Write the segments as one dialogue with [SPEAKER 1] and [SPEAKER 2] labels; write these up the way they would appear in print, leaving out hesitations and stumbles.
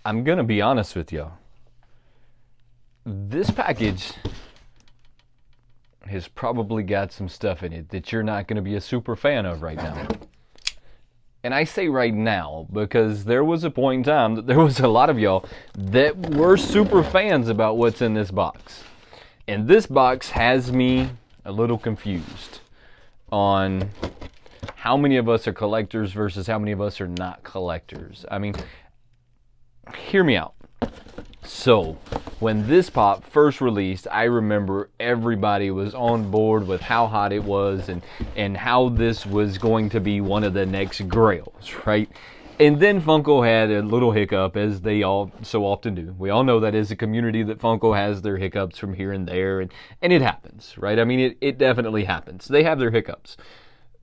[SPEAKER 1] I'm gonna be honest with y'all. This package has probably got some stuff in it that you're not gonna be a super fan of right now. And I say right now because there was a point in time that there was a lot of y'all that were super fans about what's in this box. And this box has me a little confused on how many of us are collectors versus how many of us are not collectors. I mean, hear me out. So, when this pop first released, I remember everybody was on board with how hot it was and how this was going to be one of the next grails, right? And then Funko had a little hiccup, as they all so often do. We all know that as a community that Funko has their hiccups from here and there, and it happens, right? I mean, it definitely happens. They have their hiccups.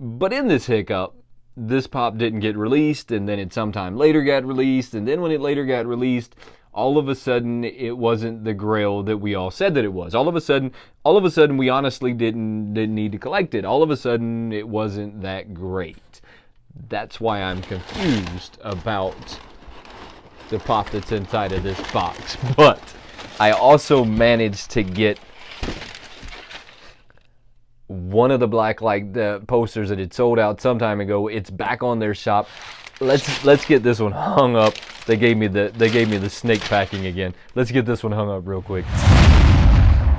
[SPEAKER 1] But in this hiccup, this pop didn't get released, and then it sometime later got released, and then when it later got released, all of a sudden it wasn't the grail that we all said that it was. All of a sudden we honestly didn't need to collect it. All of a sudden it wasn't that great. That's why I'm confused about the pop that's inside of this box. But I also managed to get one of the blacklight posters that had sold out some time ago. It's back on their shop. Let's get this one hung up. They gave me the snake packing again. Let's get this one hung up real quick.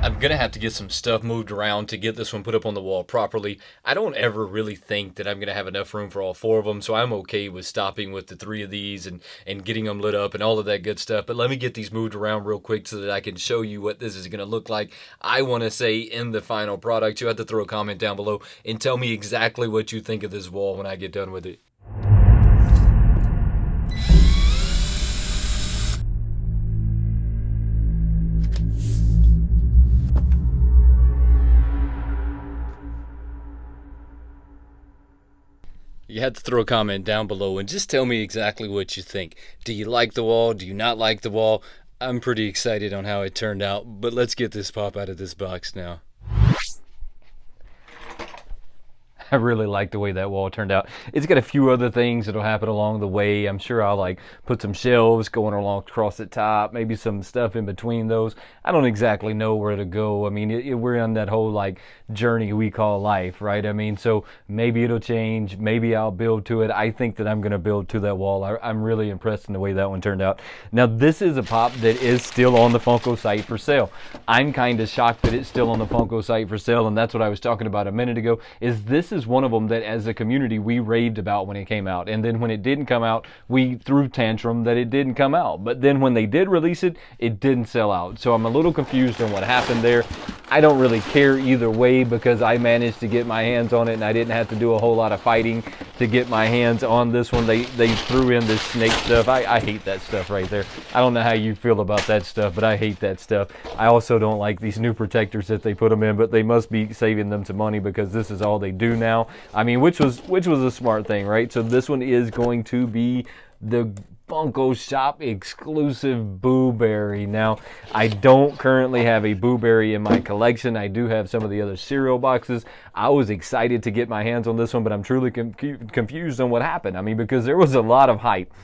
[SPEAKER 1] I'm gonna have to get some stuff moved around to get this one put up on the wall properly. I don't ever really think that I'm gonna have enough room for all four of them, so I'm okay with stopping with the 3 of these and getting them lit up and all of that good stuff. But let me get these moved around real quick so that I can show you what this is gonna look like. I wanna say in the final product. You have to throw a comment down below and tell me exactly what you think of this wall when I get done with it. You have to throw a comment down below and just tell me exactly what you think. Do you like the wall? Do you not like the wall? I'm pretty excited on how it turned out, but let's get this pop out of this box now. I really like the way that wall turned out. It's got a few other things that'll happen along the way. I'm sure I'll like put some shelves going along across the top, maybe some stuff in between those. I don't exactly know where to go. I mean, we're on that whole like journey we call life, right? I mean, so maybe it'll change. Maybe I'll build to it. I think that I'm going to build to that wall. I'm really impressed in the way that one turned out. Now, this is a pop that is still on the Funko site for sale. I'm kind of shocked that it's still on the Funko site for sale, and that's what I was talking about a minute ago, is this is one of them that as a community we raved about when it came out, and then when it didn't come out we threw tantrum that it didn't come out, but then when they did release it, it didn't sell out. So I'm a little confused on what happened there. I don't really care either way because I managed to get my hands on it and I didn't have to do a whole lot of fighting to get my hands on this one. They threw in this snake stuff. I hate that stuff right there. I don't know how you feel about that stuff, but I hate that stuff. I also don't like these new protectors that they put them in, but they must be saving them some money because this is all they do now. I mean, which was a smart thing, right? So this one is going to be the Funko Shop exclusive Boo Berry. Now, I don't currently have a Boo Berry in my collection. I do have some of the other cereal boxes. I was excited to get my hands on this one, but I'm truly confused on what happened. I mean, because there was a lot of hype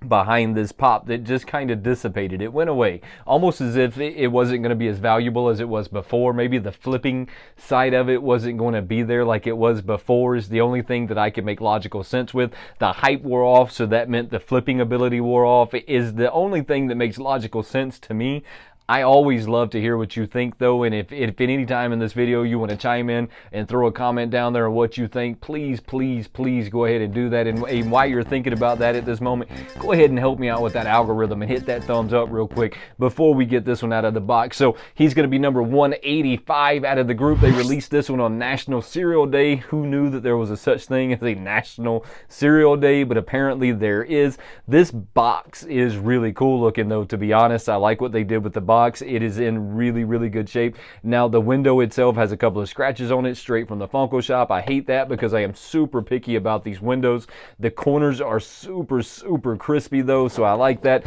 [SPEAKER 1] behind this pop that just kind of dissipated. It went away, almost as if it wasn't going to be as valuable as it was before. Maybe the flipping side of it wasn't going to be there like it was before, is the only thing that I can make logical sense with. The hype wore off, so that meant the flipping ability wore off, is the only thing that makes logical sense to me. I always love to hear what you think, though, and if at any time in this video you want to chime in and throw a comment down there on what you think, please, please, please go ahead and do that. And while you're thinking about that at this moment, go ahead and help me out with that algorithm and hit that thumbs up real quick before we get this one out of the box. So he's going to be number 185 out of the group. They released this one on National Cereal Day. Who knew that there was a such thing as a National Cereal Day? But apparently there is. This box is really cool looking, though, to be honest. I like what they did with the box. It is in really, really good shape. Now, the window itself has a couple of scratches on it straight from the Funko Shop. I hate that because I am super picky about these windows. The corners are super, super crispy, though, so I like that.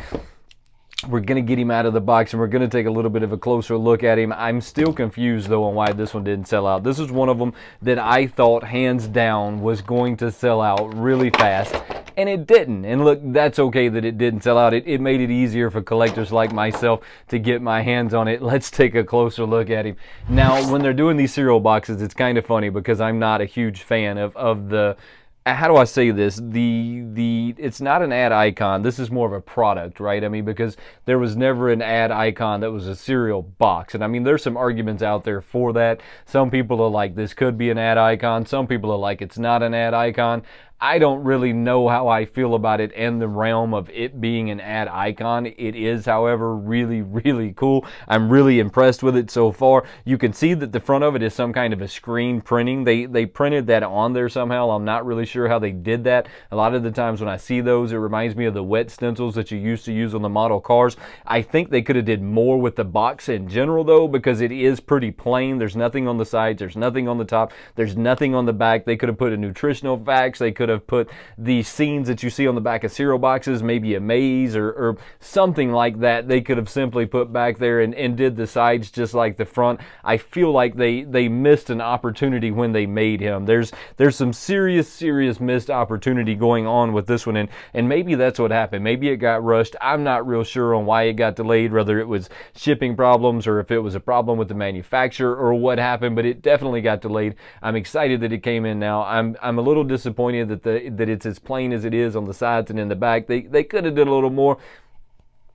[SPEAKER 1] We're going to get him out of the box and we're going to take a little bit of a closer look at him. I'm still confused though on why this one didn't sell out. This is one of them that I thought hands down was going to sell out really fast, and it didn't. And look, that's okay that it didn't sell out. It made it easier for collectors like myself to get my hands on it. Let's take a closer look at him. Now, when they're doing these cereal boxes, it's kind of funny because I'm not a huge fan of the, how do I say this? It's not an ad icon. This is more of a product, right? I mean, because there was never an ad icon that was a cereal box. And I mean, there's some arguments out there for that. Some people are like, this could be an ad icon. Some people are like, it's not an ad icon. I don't really know how I feel about it in the realm of it being an ad icon. It is, however, really, really cool. I'm really impressed with it so far. You can see that the front of it is some kind of a screen printing. They printed that on there somehow. I'm not really sure how they did that. A lot of the times when I see those, it reminds me of the wet stencils that you used to use on the model cars. I think they could have did more with the box in general though, because it is pretty plain. There's nothing on the sides. There's nothing on the top. There's nothing on the back. They could have put a nutritional facts. They could have put the scenes that you see on the back of cereal boxes, maybe a maze or something like that. They could have simply put back there and did the sides just like the front. I feel like they missed an opportunity when they made him. There's some serious missed opportunity going on with this one, and maybe that's what happened. Maybe it got rushed. I'm not real sure on why it got delayed, whether it was shipping problems or if it was a problem with the manufacturer or what happened, but it definitely got delayed. I'm excited that it came in now. I'm a little disappointed that it's as plain as it is on the sides and in the back. They could have done a little more,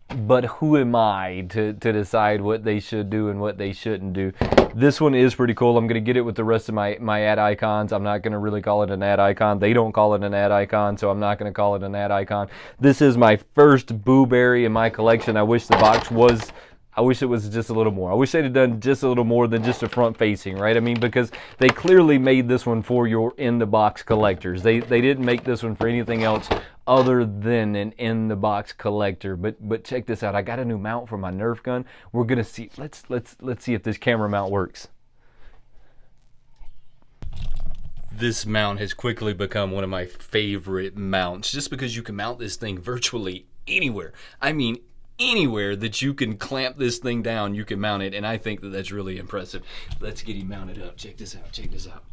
[SPEAKER 1] but who am I to decide what they should do and what they shouldn't do? This one is pretty cool. I'm going to get it with the rest of my ad icons. I'm not going to really call it an ad icon. They don't call it an ad icon, so I'm not going to call it an ad icon. This is my first Boo Berry in my collection. I wish the box was... I wish it was just a little more. I wish they'd have done just a little more than just a front facing, right? I mean, because they clearly made this one for your in-the-box collectors. They didn't make this one for anything else other than an in-the-box collector. But check this out. I got a new mount for my Nerf gun. We're gonna see. Let's see if this camera mount works. This mount has quickly become one of my favorite mounts, just because you can mount this thing virtually anywhere. I mean, anywhere that you can clamp this thing down, you can mount it, and I think that that's really impressive. Let's get him mounted up. Check this out. Check this out.